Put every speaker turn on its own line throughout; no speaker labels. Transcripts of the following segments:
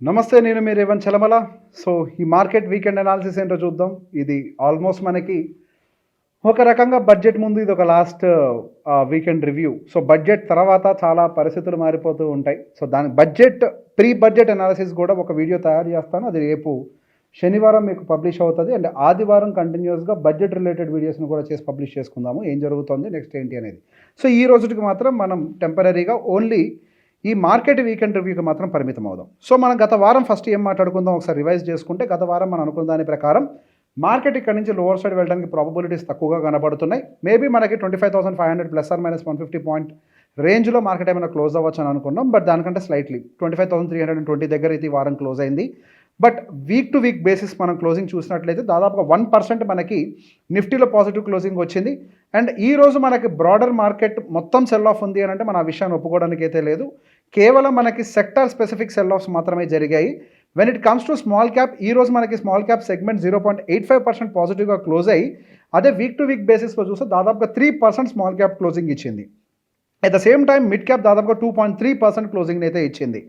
నమస్తే, నేను మీ రేవంత్ చలమల. సో ఈ మార్కెట్ వీకెండ్ అనాలిసిస్ ఏంటో చూద్దాం. ఇది ఆల్మోస్ట్ మనకి ఒక రకంగా బడ్జెట్ ముందు ఇది ఒక last weekend review. So budget తర్వాత చాలా పరిస్థితులు మారిపోతూ ఉంటాయి. సో దాని ప్రీ బడ్జెట్ అనాలిసిస్ కూడా ఒక వీడియో తయారు చేస్తాను. అది రేపు శనివారం మీకు పబ్లిష్ అవుతుంది. అండ్ ఆదివారం కంటిన్యూస్గా బడ్జెట్ రిలేటెడ్ వీడియోస్ని కూడా చేసి పబ్లిష్ చేసుకుందాము, ఏం జరుగుతుంది నెక్స్ట్ ఏంటి అనేది. సో ఈ రోజుకి మాత్రం మనం టెంపరీగా ఓన్లీ ఈ మార్కెట్ వీకెండ్ రివ్యూకి మాత్రం పరిమితం అవుదాం. సో మనం గత వారం ఫస్ట్ ఏం మాట్లాడుకుందాం ఒకసారి రివైజ్ చేసుకుంటే, గత వారం మనం అనుకున్న దాని ప్రకారం మార్కెట్ ఇక్కడ నుంచి లోవర్ సైడ్ వెళ్ళడానికి ప్రాబబిలిటీస్ తక్కువగా కనబడుతున్నాయి. మేబీ మనకి 25,500 ±150 పాయింట్ రేంజ్లో మార్కెట్ ఏమైనా క్లోజ్ అవ్వచ్చు అని అనుకున్నాం. బట్ దానికంటే స్లైట్లీ 25,320 దగ్గర అయితే ఈ వారం క్లోజ్ అయింది. But week to week basis మనం క్లోజింగ్ చూసినట్లయితే దాదాపుగా 1% మనకి నిఫ్టీలో పాజిటివ్ క్లోజింగ్ వచ్చింది. అండ్ ఈ రోజు మనకి బ్రాడర్ మార్కెట్ మొత్తం సెల్ ఆఫ్ ఉంది అని అంటే మన ఆ విషయాన్ని ఒప్పుకోవడానికి అయితే లేదు. కేవలం మనకి సెక్టార్ స్పెసిఫిక్ సెల్ ఆఫ్స్ మాత్రమే జరిగాయి. When it comes to small cap, ఈ రోజు మనకి స్మాల్ క్యాప్ సెగ్మెంట్ 0.85% పాజిటివ్గా క్లోజ్ అయ్యి, అదే వీక్ టు వీక్ బేసిస్లో చూస్తే దాదాపుగా 3% స్మాల్ క్యాప్ క్లోజింగ్ ఇచ్చింది. At the same time mid cap దాదాపుగా 2.3% క్లోజింగ్ అయితే ఇచ్చింది.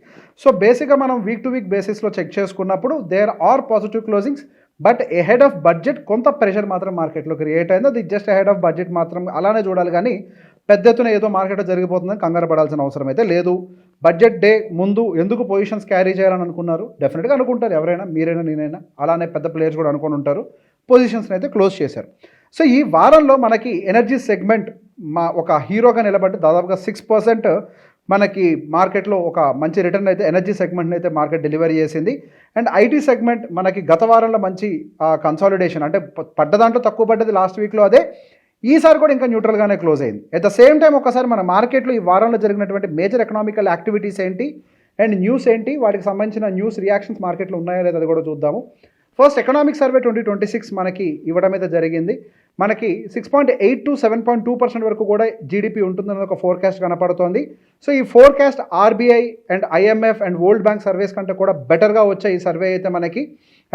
సో బేసిక్గా మనం వీక్ టు వీక్ బేసిస్లో చెక్ చేసుకున్నప్పుడు there are positive closings. But ahead of budget కొంత ప్రెషర్ మాత్రం మార్కెట్లో క్రియేట్ అయింది. అది జస్ట్ ఎహెడ్ ఆఫ్ బడ్జెట్ మాత్రం అలానే చూడాలి, కానీ పెద్ద ఎత్తున ఏదో మార్కెట్లో జరిగిపోతుందని కంగారు పడాల్సిన అవసరం అయితే లేదు. బడ్జెట్ డే ముందు ఎందుకు పొజిషన్స్ క్యారీ చేయాలని అనుకున్నారు? డెఫినెట్గా అనుకుంటారు, ఎవరైనా, మీరైనా నేనైనా, అలానే పెద్ద ప్లేయర్స్ కూడా అనుకుని ఉంటారు. పొజిషన్స్ని అయితే క్లోజ్ చేశారు. సో ఈ వారంలో మనకి ఎనర్జీ సెగ్మెంట్ ఒక హీరోగా నిలబడి దాదాపుగా 6% మనకి మార్కెట్లో ఒక మంచి రిటర్న్ అయితే ఎనర్జీ సెగ్మెంట్ని అయితే మార్కెట్ డెలివరీ చేసింది. అండ్ ఐటీ సెగ్మెంట్ మనకి గత వారంలో మంచి కన్సాలిడేషన్, అంటే పడ్డ దాంట్లో తక్కువ పడ్డది లాస్ట్ వీక్లో, అదే ఈసారి కూడా ఇంకా న్యూట్రల్గానే క్లోజ్ అయింది. అట్ ద సేమ్ టైం ఒకసారి మన మార్కెట్లో ఈ వారంలో జరిగినటువంటి మేజర్ ఎకనామికల్ యాక్టివిటీస్ ఏంటి అండ్ న్యూస్ ఏంటి, వాటికి సంబంధించిన న్యూస్ రియాక్షన్స్ మార్కెట్లో ఉన్నాయో లేదో అది కూడా చూద్దాము. ఫస్ట్ ఎకనామిక్ సర్వే 2026 మనకి ఇవ్వడం అయితే జరిగింది. మనకి 6.8 to 7.2% వరకు కూడా జీడిపి ఉంటుందని ఒక ఫోర్కాస్ట్ కనపడుతోంది. సో ఈ forecast RBI and IMF and world bank surveys కంటే కూడా బెటర్గా వచ్చాయి ఈ సర్వే అయితే మనకి.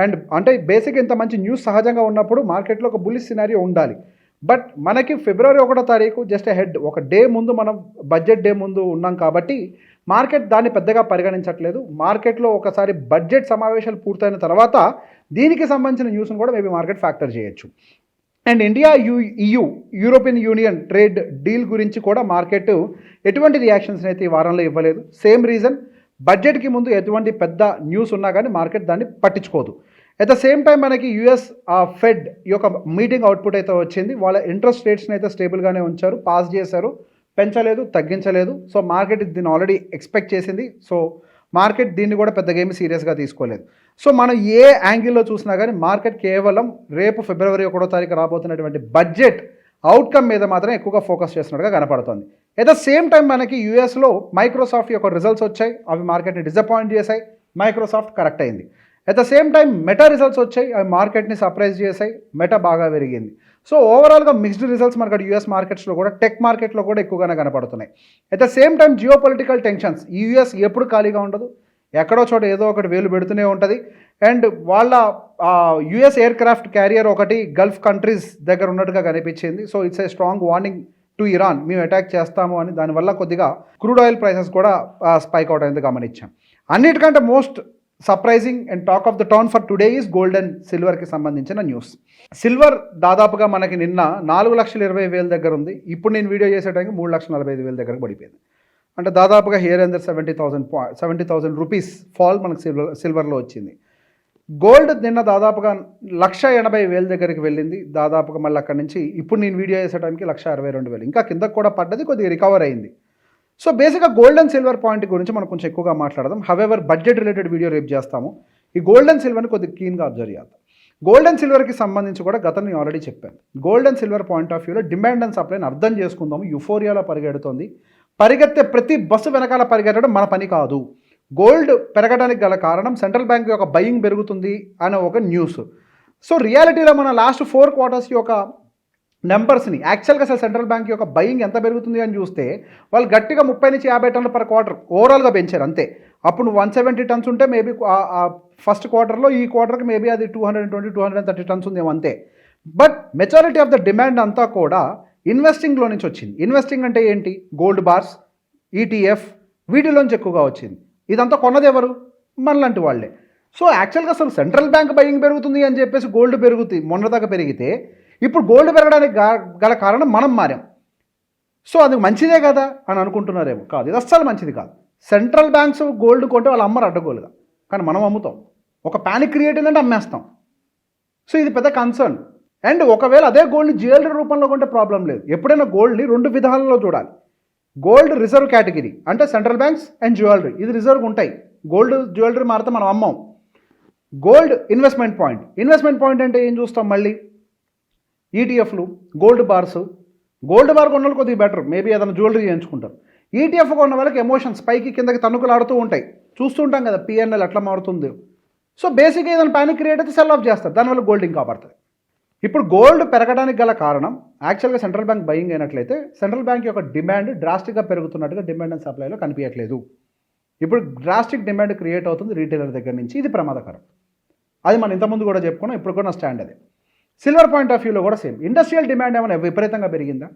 అండ్ అంటే బేసిక్ ఇంత మంచి న్యూస్ సహజంగా ఉన్నప్పుడు మార్కెట్లో ఒక బుల్లిష్ సినారియో ఉండాలి. బట్ మనకి ఫిబ్రవరి 1వ తారీఖు జస్ట్ ఒక డే ముందు, మనం బడ్జెట్ డే ముందు ఉన్నాం కాబట్టి మార్కెట్ దాన్ని పెద్దగా పరిగణించట్లేదు. మార్కెట్లో ఒకసారి బడ్జెట్ సమావేశాలు పూర్తయిన తర్వాత దీనికి సంబంధించిన న్యూస్ను కూడా మేబీ మార్కెట్ ఫ్యాక్టర్ చేయొచ్చు. And India European union trade deal గురించి కూడా మార్కెట్ ఎటువంటి రియాక్షన్స్ అయితే ఈ వారంలో ఇవ్వలేదు. సేమ్ రీజన్, బడ్జెట్కి ముందు ఎటువంటి పెద్ద న్యూస్ ఉన్నా కానీ మార్కెట్ దాన్ని పట్టించుకోదు. అట్ ద సేమ్ టైం మనకి యుఎస్ ఫెడ్ ఈ యొక్క మీటింగ్ అవుట్పుట్ అయితే వచ్చింది. వాళ్ళ ఇంట్రెస్ట్ రేట్స్ని అయితే స్టేబుల్గానే ఉంచారు, పాస్ చేశారు, పెంచలేదు, తగ్గించలేదు. సో మార్కెట్ దీన్ని ఆల్రెడీ ఎక్స్పెక్ట్ చేసింది. సో మార్కెట్ దీన్ని కూడా పెద్దగా ఏమీ సీరియస్గా తీసుకోలేదు. సో మనం ఏ యాంగిల్లో చూసినా కానీ మార్కెట్ కేవలం రేపు ఫిబ్రవరి 1వ తారీఖు రాబోతున్నటువంటి బడ్జెట్ అవుట్కమ్ మీద మాత్రం ఎక్కువగా ఫోకస్ చేస్తున్నట్టుగా కనపడుతుంది. అట్ ద సేమ్ టైం మనకి యూఎస్లో మైక్రోసాఫ్ట్ యొక్క రిజల్ట్స్ వచ్చాయి, అవి మార్కెట్ని డిసప్పాయింట్ చేశాయి, మైక్రోసాఫ్ట్ కరెక్ట్ అయింది. At the same time meta results వచ్చాయి, అవి మార్కెట్ని సర్ప్రైజ్ చేశాయి, మెటా బాగా పెరిగింది. సో ఓవరాల్గా మిక్స్డ్ రిజల్ట్స్ మనకి యూఎస్ మార్కెట్స్లో కూడా, టెక్ మార్కెట్లో కూడా ఎక్కువగానే కనపడుతున్నాయి. At the same time geo political tensions, ఈ యూఎస్ ఎప్పుడు ఖాళీగా ఉండదు, ఎక్కడో చోట ఏదో ఒకటి వేలు పెడుతూనే ఉంటుంది. అండ్ వాళ్ళ యుఎస్ ఎయిర్ క్రాఫ్ట్ క్యారియర్ ఒకటి గల్ఫ్ కంట్రీస్ దగ్గర ఉన్నట్టుగా కనిపించింది. So it's a strong warning to Iran, మేము అటాక్ చేస్తాము అని. దానివల్ల కొద్దిగా క్రూడ్ ఆయిల్ ప్రైసెస్ కూడా స్పైక్ అవుట్ అయింది గమనించాం. అన్నిటికంటే most surprising and talk of the town for today is gold and సిల్వర్కి సంబంధించిన న్యూస్. సిల్వర్ దాదాపుగా మనకి నిన్న 4,20,000 దగ్గర ఉంది. ఇప్పుడు నేను వీడియో చేసేటానికి 3,45,000 దగ్గరకు పడిపోయింది. అంటే దాదాపుగా హియర్ అండ్ 70,000 రూపీస్ ఫాల్ మనకు సిల్వర్లో వచ్చింది. గోల్డ్ నిన్న దాదాపుగా 1,80,000 దగ్గరికి వెళ్ళింది. దాదాపుగా మళ్ళీ అక్కడి నుంచి ఇప్పుడు నేను వీడియో చేసేటానికి 1,62,000, ఇంకా కిందకు కూడా పడ్డది, కొద్దిగా రికవర్ అయింది. సో బేసిక్గా గోల్డ్ అండ్ సిల్వర్ పాయింట్ గురించి మనం కొంచెం ఎక్కువగా మాట్లాడదాం. హవెవర్ బడ్జెట్ రిలేటెడ్ వీడియో రేపు చేస్తాము. ఈ గోల్డ్ అండ్ సిల్వర్ని కొద్దిగా క్లీన్గా అబ్జర్వ్ చేద్దాం. గోల్డ్ అండ్ సిల్వర్కి సంబంధించి కూడా గతం నేను ఆల్రెడీ చెప్పాను. Gold and silver point of వ్యూలో డిమాండ్ అండ్ సప్లైని అర్థం చేసుకుందాము. యుఫోరియాలో పరిగెడుతోంది, పరిగెత్తే ప్రతి బస్సు వెనకాల పరిగెట్టడం మన పని కాదు. గోల్డ్ పెరగడానికి గల కారణం సెంట్రల్ బ్యాంక్ యొక్క బయింగ్ పెరుగుతుంది అనే ఒక న్యూస్. సో రియాలిటీలో మన లాస్ట్ 4 క్వార్టర్స్ యొక్క నెంబర్స్ని యాక్చువల్గా అసలు సెంట్రల్ బ్యాంక్ యొక్క బయింగ్ ఎంత పెరుగుతుంది అని చూస్తే వాళ్ళు గట్టిగా 30 నుంచి 50 టన్నులు పర్ క్వార్టర్ ఓవరాల్గా పెంచారు అంతే. అప్పుడు 170 టన్స్ ఉంటే మేబీ ఫస్ట్ క్వార్టర్లో, ఈ క్వార్టర్కి మేబీ అది 220-230 టన్స్ ఉందేమో అంతే. But majority of the demand అంతా కూడా ఇన్వెస్టింగ్లో నుంచి వచ్చింది. ఇన్వెస్టింగ్ అంటే ఏంటి? గోల్డ్ బార్స్, ఈటీఎఫ్, వీటిలోంచి ఎక్కువగా వచ్చింది. ఇదంతా కొన్నది ఎవరు? మనలాంటి వాళ్ళే. సో యాక్చువల్గా అసలు సెంట్రల్ బ్యాంక్ బయింగ్ పెరుగుతుంది అని చెప్పేసి గోల్డ్ పెరుగుతుంది, మొన్నదాకా పెరిగితే ఇప్పుడు గోల్డ్ పెరగడానికి గల కారణం మనం మారాం. సో అది మంచిదే కదా అని అనుకుంటున్నారేమో. కాదు, ఇది అస్సలు మంచిది కాదు. సెంట్రల్ బ్యాంక్స్ గోల్డ్ కొంటే వాళ్ళు అమ్మరు అడ్డగోలుగా, కానీ మనం అమ్ముతాం. ఒక ప్యానిక్ క్రియేట్ అయిందంటే అమ్మేస్తాం. సో ఇది పెద్ద కన్సర్న్. అండ్ ఒకవేళ అదే గోల్డ్ని జ్యువెలరీ రూపంలో కొంటే ప్రాబ్లం లేదు. ఎప్పుడైనా గోల్డ్ని రెండు విధాలలో చూడాలి. గోల్డ్ రిజర్వ్ కేటగిరీ అంటే సెంట్రల్ బ్యాంక్స్ అండ్ జ్యువెలరీ, ఇది రిజర్వ్ ఉంటాయి. గోల్డ్ జ్యువెలరీ మారితే మనం అమ్మాం. Gold investment point. Investment point అంటే ఏం చూస్తాం మళ్ళీ? ఈటీఎఫ్లు, గోల్డ్ బార్స్. గోల్డ్ బార్ కొన్న వాళ్ళు కొద్దిగా బెటర్, మేబీ ఏదైనా జ్యువెలరీ చేయించుకుంటారు. ఈటీఎఫ్ కొన్న వాళ్ళకి ఎమోషన్స్ పైకి కిందకి తన్నుకులు ఆడుతూ ఉంటాయి. చూస్తుంటాం కదా పిఎన్ఎల్ ఎట్లా మారుతుంది. సో బేసిక్గా ఏదైనా ప్యానిక్ క్రియేట్ అయితే సెల్ ఆఫ్ చేస్తారు, దానివల్ల గోల్డ్ ఇంకా పడుతుంది. ఇప్పుడు గోల్డ్ పెరగడానికి గల కారణం యాక్చువల్గా సెంట్రల్ బ్యాంక్ బయింగ్ అయినట్లయితే సెంట్రల్ బ్యాంక్ యొక్క డిమాండ్ డ్రాస్టిక్గా పెరుగుతున్నట్టుగా డిమాండ్ అండ్ సప్లైలో కనిపించట్లేదు. ఇప్పుడు డ్రాస్టిక్ డిమాండ్ క్రియేట్ అవుతుంది రీటైలర్ దగ్గర నుంచి, ఇది ప్రమాదకరం. అది మనం ఇంతకుముందు కూడా చెప్పుకున్నాం, ఇప్పుడు కూడా స్టాండ్ అది. సిల్వర్ పాయింట్ ఆఫ్ వ్యూలో కూడా సేమ్. ఇండస్ట్రియల్ డిమాండ్ ఏమైనా విపరీతంగా పెరిగిందా?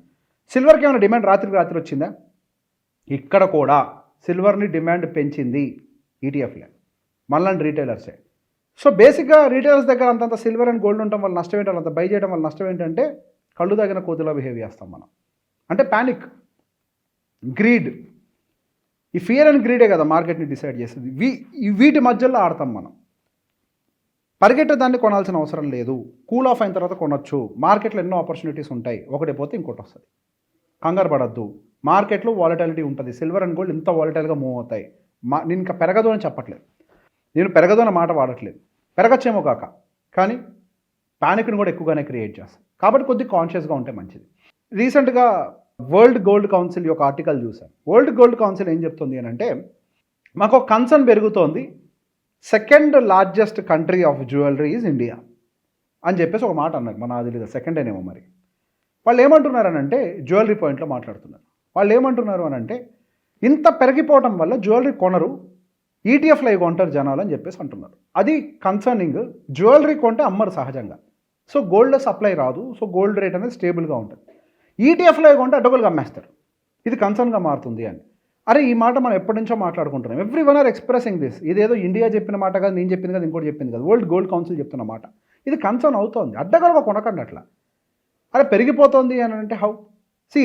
సిల్వర్కి ఏమైనా డిమాండ్ రాత్రికి రాత్రి వచ్చిందా? ఇక్కడ కూడా సిల్వర్ని డిమాండ్ పెంచింది ఈటీఎఫ్లే, మనలాంటి రీటైలర్సే. సో బేసిక్గా రీటైలర్స్ దగ్గర అంతంత సిల్వర్ అండ్ గోల్డ్ ఉండటం వల్ల నష్టం ఏంటంటే, అంత బై చేయడం వల్ల నష్టం ఏంటంటే కళ్ళు తగిన కోతిలో బిహేవ్ చేస్తాం మనం. అంటే ప్యానిక్, గ్రీడ్. ఈ ఫియర్ అండ్ గ్రీడే కదా మార్కెట్ని డిసైడ్ చేస్తుంది. వీటి మధ్యలో ఆడతాం మనం. పరిగెట్టే దాన్ని కొనాల్సిన అవసరం లేదు, కూల్ ఆఫ్ అయిన తర్వాత కొనొచ్చు. మార్కెట్లో ఎన్నో ఆపర్చునిటీస్ ఉంటాయి, ఒకటి పోతే ఇంకోటి వస్తుంది. కంగారు పడద్దు. మార్కెట్లో వాలటాలిటీ ఉంటుంది. సిల్వర్ అండ్ గోల్డ్ ఇంత వాలటైల్గా మూవ్ అవుతాయి. నేను ఇంకా పెరగదు అని చెప్పట్లేదు, నేను పెరగదు అన్న మాట వాడట్లేదు. పెరగచ్చేమో కాక, కానీ ప్యానిక్ని కూడా ఎక్కువగానే క్రియేట్ చేస్తాను. కాబట్టి కొద్దిగా కాన్షియస్గా ఉంటే మంచిది. రీసెంట్గా వరల్డ్ గోల్డ్ కౌన్సిల్ యొక్క ఆర్టికల్ చూశాను. వరల్డ్ గోల్డ్ కౌన్సిల్ ఏం చెప్తుంది అని అంటే, మాకు ఒక కన్సర్న్ పెరుగుతోంది, second largest country of jewellery is India అని చెప్పేసి ఒక మాట అన్నారు. మన అది లేదా సెకండ్ ఏమో మరి. వాళ్ళు ఏమంటున్నారు అని అంటే, జ్యువెలరీ పాయింట్లో మాట్లాడుతున్నారు. వాళ్ళు ఏమంటున్నారు అని అంటే, ఇంత పెరిగిపోవటం వల్ల జ్యువెలరీ కొనరు, ఈటీఎఫ్లో కొంటారు జనాలు అని చెప్పేసి అంటున్నారు. అది కన్సర్నింగ్. జ్యువెలరీ కొంటే అమ్మరు సహజంగా, సో గోల్డ్ సప్లై రాదు, సో గోల్డ్ రేట్ అనేది స్టేబుల్గా ఉంటుంది. ఈటీఎఫ్లో కొంటే అడ్డగోలుగా అమ్మేస్తారు, ఇది కన్సర్న్గా మారుతుంది అని. అరే ఈ మాట మనం ఎప్పటి నుంచో మాట్లాడుకుంటున్నాం. Every one or expressing this. ఇదేదో ఇండియా చెప్పిన మాట కాదు, నేను చెప్పింది కదా, ఇంకోటి చెప్పింది కదా, వరల్డ్ గోల్డ్ కౌన్సిల్ చెప్తున్న మాట. ఇది కన్సర్న్ అవుతోంది, అడ్డగోలుగా కొనకండి అట్లా. అరే పెరిగిపోతుంది అని అంటే హౌ?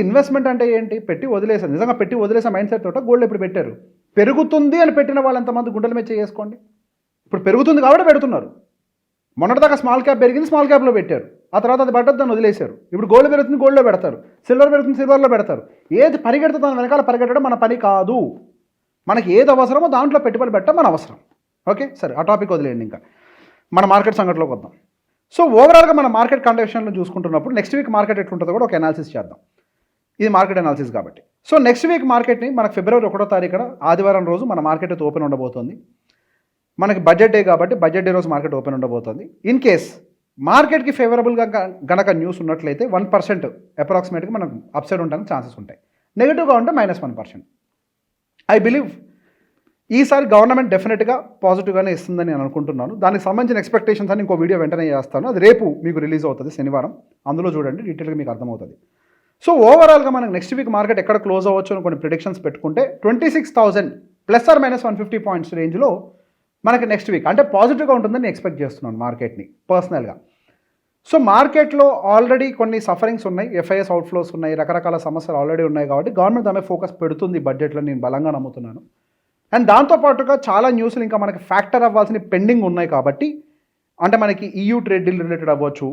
ఇన్వెస్ట్మెంట్ అంటే ఏంటి? పెట్టి వదిలేసాను, నిజంగా పెట్టి వదిలేసా మైండ్ సెట్ తోట గోల్డ్ ఇప్పుడు పెట్టారు. పెరుగుతుంది అని పెట్టిన వాళ్ళు ఎంతమంది గుండెల మీద చేసుకోండి. ఇప్పుడు పెరుగుతుంది కాబట్టి పెడుతున్నారు. మొన్నటిదాకా స్మాల్ క్యాప్ పెరిగింది, స్మాల్ క్యాప్లో పెట్టారు. ఆ తర్వాత అది పడ్డది, దాన్ని వదిలేశారు. ఇప్పుడు గోల్డ్ పెరుగుతుంది, గోల్డ్లో పెడతారు. సిల్వర్ పెరుగుతుంది, సిల్వర్లో పెడతారు. ఏది పరిగెడుతుందో దాని వెనకాల పరిగెట్టడం మన పని కాదు. మనకి ఏది అవసరమో దాంట్లో పెట్టుబడి పెట్టడం మన అవసరం. ఓకే, సరే ఆ టాపిక్ వదిలేయండి. ఇంకా మన మార్కెట్ సంగతిలోకి వద్దాం. సో ఓవరాల్గా మన మార్కెట్ కండిషన్లో చూసుకుంటున్నప్పుడు నెక్స్ట్ వీక్ మార్కెట్ ఎట్లుంటుందో కూడా ఒక అనాలిసిస్ చేద్దాం. ఇది మార్కెట్ అనాలిసిస్ కాబట్టి. సో నెక్స్ట్ వీక్ మార్కెట్ని మనకు ఫిబ్రవరి 1వ తారీఖున ఆదివారం రోజు మన మార్కెట్ ఓపెన్ ఉండబోతోంది. మనకి బడ్జెట్ డే కాబట్టి బడ్జెట్ డే రోజు మార్కెట్ ఓపెన్ ఉండబోతోంది. ఇన్ కేస్ మార్కెట్కి ఫేవరబుల్గా గనక న్యూస్ ఉన్నట్లయితే 1% అప్రాక్సిమేట్గా మనకు అప్సైడ్ ఉండడానికి ఛాన్సెస్ ఉంటాయి. నెగిటివ్గా ఉంటే -1%. ఐ బిలీవ్ ఈసారి గవర్నమెంట్ డెఫినెట్గా పాజిటివ్గానే ఇస్తుందని నేను అనుకుంటున్నాను. దానికి సంబంధించిన ఎక్స్పెక్టేషన్స్ అని ఇంకో వీడియో వెంటనే చేస్తాను. అది రేపు మీకు రిలీజ్ అవుతుంది, శనివారం. అందులో చూడండి, డీటెయిల్గా మీకు అర్థమవుతుంది. సో ఓవరాల్గా మనకు నెక్స్ట్ వీక్ మార్కెట్ ఎక్కడ క్లోజ్ అవ్వచ్చు అని కొన్ని ప్రిడిక్షన్స్ పెట్టుకుంటే 26,000 ±150 పాయింట్స్ రేంజ్లో మనకి నెక్స్ట్ వీక్ అంటే పాజిటివ్గా ఉంటుందని నేను ఎక్స్పెక్ట్ చేస్తున్నాను మార్కెట్ని పర్సనల్గా. సో మార్కెట్లో ఆల్రెడీ కొన్ని సఫరింగ్స్ ఉన్నాయి, ఎఫ్ఐఎస్ అవుట్ఫ్లోస్ ఉన్నాయి, రకరకాల సమస్యలు ఆల్రెడీ ఉన్నాయి. కాబట్టి గవర్నమెంట్ దాని ఫోకస్ పెడుతుంది బడ్జెట్లో, నేను బలంగా నమ్ముతున్నాను. అండ్ దాంతోపాటుగా చాలా న్యూస్లు ఇంకా మనకి ఫ్యాక్టర్ అవ్వాల్సిన పెండింగ్ ఉన్నాయి. కాబట్టి అంటే మనకి EU ట్రేడ్ డీల్ రిలేటెడ్ అవ్వచ్చు,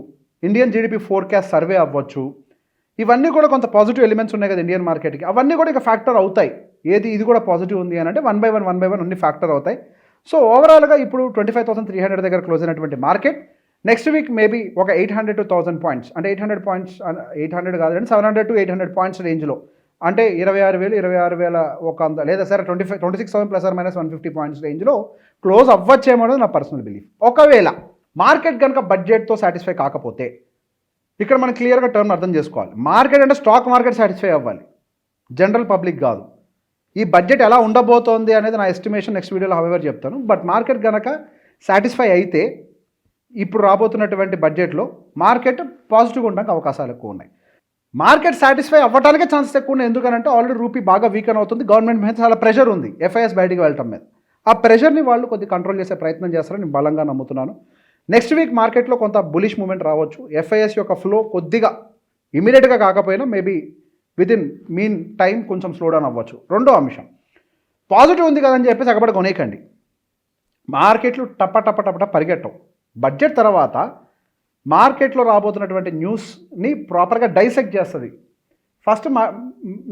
ఇండియన్ జీడిపి ఫోర్కాస్ట్ సర్వే అవ్వచ్చు, ఇవన్నీ కూడా కొంత పాజిటివ్ ఎలిమెంట్స్ ఉన్నాయి కదా ఇండియన్ మార్కెట్కి. అవన్నీ కూడా ఇక ఫ్యాక్టర్ అవుతాయి. ఇది కూడా పాజిటివ్ ఉంది అని అంటే 1 by 1 అన్ని ఫ్యాక్టర్ అవుతాయి. సో ఓవరాల్గా ఇప్పుడు 25,300 దగ్గర క్లోజ్ అయినటువంటి మార్కెట్ నెక్స్ట్ వీక్ మేబీ ఒక 800 to 1000 పాయింట్స్, అంటే 800 పాయింట్స్, 800 కాదండి, 700 to 800 పాయింట్స్ రేంజ్లో, అంటే 26,100 లేదా సరే 26,000 ±150 పాయింట్స్ రేంజ్లో క్లోజ్ అవ్వచ్చేమో అనేది నా పర్సనల్ బిలీఫ్. ఒకవేళ మార్కెట్ కనుక బడ్జెట్తో సాటిస్ఫై కాకపోతే, ఇక్కడ మనం క్లియర్గా టర్మ్ అర్థం చేసుకోవాలి. మార్కెట్ అంటే స్టాక్ మార్కెట్ సాటిస్ఫై అవ్వాలి, జనరల్ పబ్లిక్ కాదు. ఈ బడ్జెట్ ఎలా ఉండబోతోంది అనేది నా ఎస్టిమేషన్ నెక్స్ట్ వీడియోలో హౌఎవర్ చెప్తాను. బట్ మార్కెట్ కనుక సాటిస్ఫై అయితే ఇప్పుడు రాబోతున్నటువంటి బడ్జెట్లో మార్కెట్ పాజిటివ్గా ఉండడానికి అవకాశాలు ఎక్కువ ఉన్నాయి. మార్కెట్ సాటిస్ఫై అవ్వడానికే ఛాన్సెస్ ఎక్కువ ఉన్నాయి. ఎందుకంటే ఆల్రెడీ రూపీ బాగా వీకెన్ అవుతుంది, గవర్నమెంట్ మీద చాలా ప్రెషర్ ఉంది ఎఫ్ఐఎస్ బయటికి వెళ్ళటం మీద. ఆ ప్రెషర్ని వాళ్ళు కొద్దిగా కంట్రోల్ చేసే ప్రయత్నం చేస్తారని నేను బలంగా నమ్ముతున్నాను. నెక్స్ట్ వీక్ మార్కెట్లో కొంత బులిష్ మూమెంట్ రావచ్చు. ఎఫ్ఐఎస్ యొక్క ఫ్లో కొద్దిగా ఇమీడియట్గా కాకపోయినా మేబీ వితిన్ మీన్ టైం కొంచెం స్లో డౌన్ అవ్వచ్చు. రెండో అంశం, పాజిటివ్ ఉంది కదని చెప్పేసి అక్కడే కొనేయకండి. మార్కెట్లు టప్ప పరిగెట్టవు. బడ్జెట్ తర్వాత మార్కెట్లో రాబోతున్నటువంటి న్యూస్ని ప్రాపర్గా డైసెక్ట్ చేస్తుంది. ఫస్ట్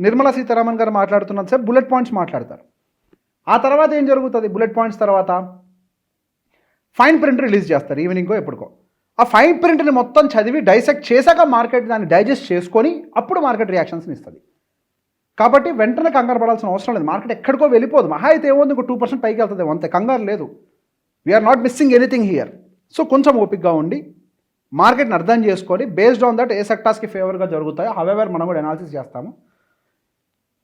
నిర్మలా సీతారామన్ గారు మాట్లాడుతున్నంతసేపు బుల్లెట్ పాయింట్స్ మాట్లాడతారు. ఆ తర్వాత ఏం జరుగుతుంది? బుల్లెట్ పాయింట్స్ తర్వాత ఫైన్ ప్రింట్ రిలీజ్ చేస్తారు ఈవినింగ్కో ఎప్పుడుకో. ఆ ఫైన్ ప్రింట్ని మొత్తం చదివి డైసెక్ట్ చేశాక మార్కెట్ దాన్ని డైజెస్ట్ చేసుకొని అప్పుడు మార్కెట్ రియాక్షన్స్ని ఇస్తుంది. కాబట్టి వెంటనే కంగారు పడాల్సిన అవసరం లేదు. మార్కెట్ ఎక్కడికో వెళ్ళిపోదు. మహా అయితే ఏమో ఇంకో 2% పైకి వెళ్తుంది, అంతే. కంగారు లేదు. We are not missing anything here. So కొంచెం ఓపిక్గా ఉండి మార్కెట్ని అర్థం చేసుకొని బేస్డ్ ఆన్ దట్ ఏ సెక్టార్స్కి ఫేవర్గా జరుగుతాయో హవెవర్ మనం కూడా అనాలిసిస్ చేస్తాము.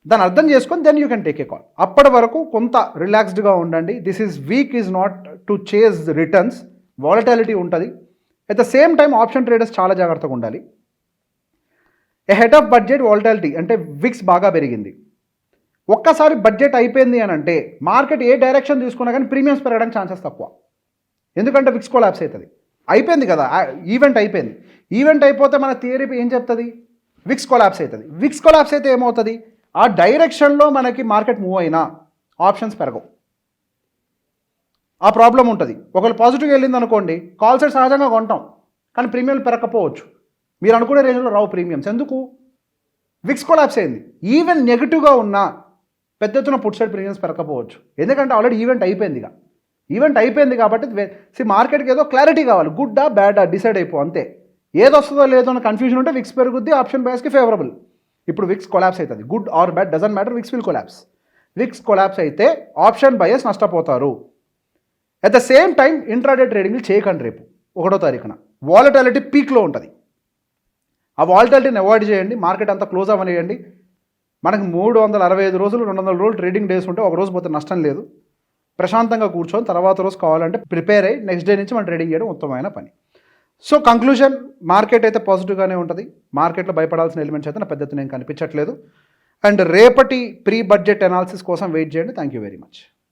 దాన్ని అర్థం చేసుకొని then you can take a call. అప్పటి వరకు కొంత రిలాక్స్డ్గా ఉండండి. This is week is not to chase returns. Volatility ఉంటుంది. At the same time option traders చాలా జాగ్రత్తగా ఉండాలి. హెడ్ ఆఫ్ బడ్జెట్ వాలటాలిటీ అంటే విక్స్ బాగా పెరిగింది. ఒక్కసారి బడ్జెట్ అయిపోయింది అని అంటే మార్కెట్ ఏ డైరెక్షన్ తీసుకున్నా కానీ ప్రీమియమ్స్ పెరగడానికి ఛాన్సెస్ తక్కువ. ఎందుకంటే విక్స్ కొలాప్స్ అవుతుంది. అయిపోయింది కదా, ఈవెంట్ అయిపోయింది. ఈవెంట్ అయిపోతే మన థియరీ ఏం చెప్తుంది? విక్స్ కొలాప్స్ అవుతుంది. విక్స్ కొలాప్స్ అయితే ఏమవుతుంది? ఆ డైరెక్షన్లో మనకి మార్కెట్ మూవ్ అయినా ఆప్షన్స్ పెరగవు. ఆ ప్రాబ్లం ఉంటుంది. ఒకవేళ పాజిటివ్గా వెళ్ళింది అనుకోండి, కాల్ సైడ్ సహజంగా కొంటాం కానీ ప్రీమియంలు పెరగకపోవచ్చు. మీరు అనుకునే రేంజ్లో రావు ప్రీమియమ్స్. ఎందుకు? విక్స్ కొలాప్స్ అయింది. ఈవెన్ నెగిటివ్గా ఉన్నా పెద్ద ఎత్తున పుట్ సైడ్ ప్రీమియమ్స్ పెరగకపోవచ్చు. ఎందుకంటే ఆల్రెడీ ఈవెంట్ అయిపోయిందిగా. ఈవెంట్ అయిపోయింది కాబట్టి మార్కెట్కి ఏదో క్లారిటీ కావాలి. గుడ్డా బ్యాడా డిసైడ్ అయిపో, అంతే. ఏది వస్తుందో లేదో అని కన్ఫ్యూజన్ ఉంటే విక్స్ పెరుగుద్ది, ఆప్షన్ బయస్కి ఫేవరబుల్. ఇప్పుడు విక్స్ కొలాప్స్ అవుతుంది. Good or bad doesn't matter, VIX will collapse. VIX collapse అయితే ఆప్షన్ బయస్ నష్టపోతారు. At the same time intraday ట్రేడింగ్లు చేయకండి. రేపు 1వ తారీఖున వాలటాలిటీ పీక్లో ఉంటుంది. ఆ వాలటాలిటీని అవాయిడ్ చేయండి. మార్కెట్ అంతా క్లోజ్ అవ్వనియండి. మనకు 365 రోజులు 200 రోజులు ట్రేడింగ్ డేస్ ఉంటే ఒక రోజు పోతే నష్టం లేదు. ప్రశాంతంగా కూర్చొని తర్వాత రోజు కావాలంటే ప్రిపేర్ అయ్యి నెక్స్ట్ డే నుంచి మనం ట్రేడింగ్ చేయడం ఉత్తమమైన పని. సో కంక్లూజన్, మార్కెట్ అయితే పాజిటివ్గానే ఉంటుంది. మార్కెట్లో భయపడాల్సిన ఎలిమెంట్స్ అయితే నా పెద్ద ఎత్తున ఏం కనిపించట్లేదు. అండ్ రేపటి ప్రీ బడ్జెట్ అనాలిసిస్ కోసం వెయిట్ చేయండి. Thank you very much.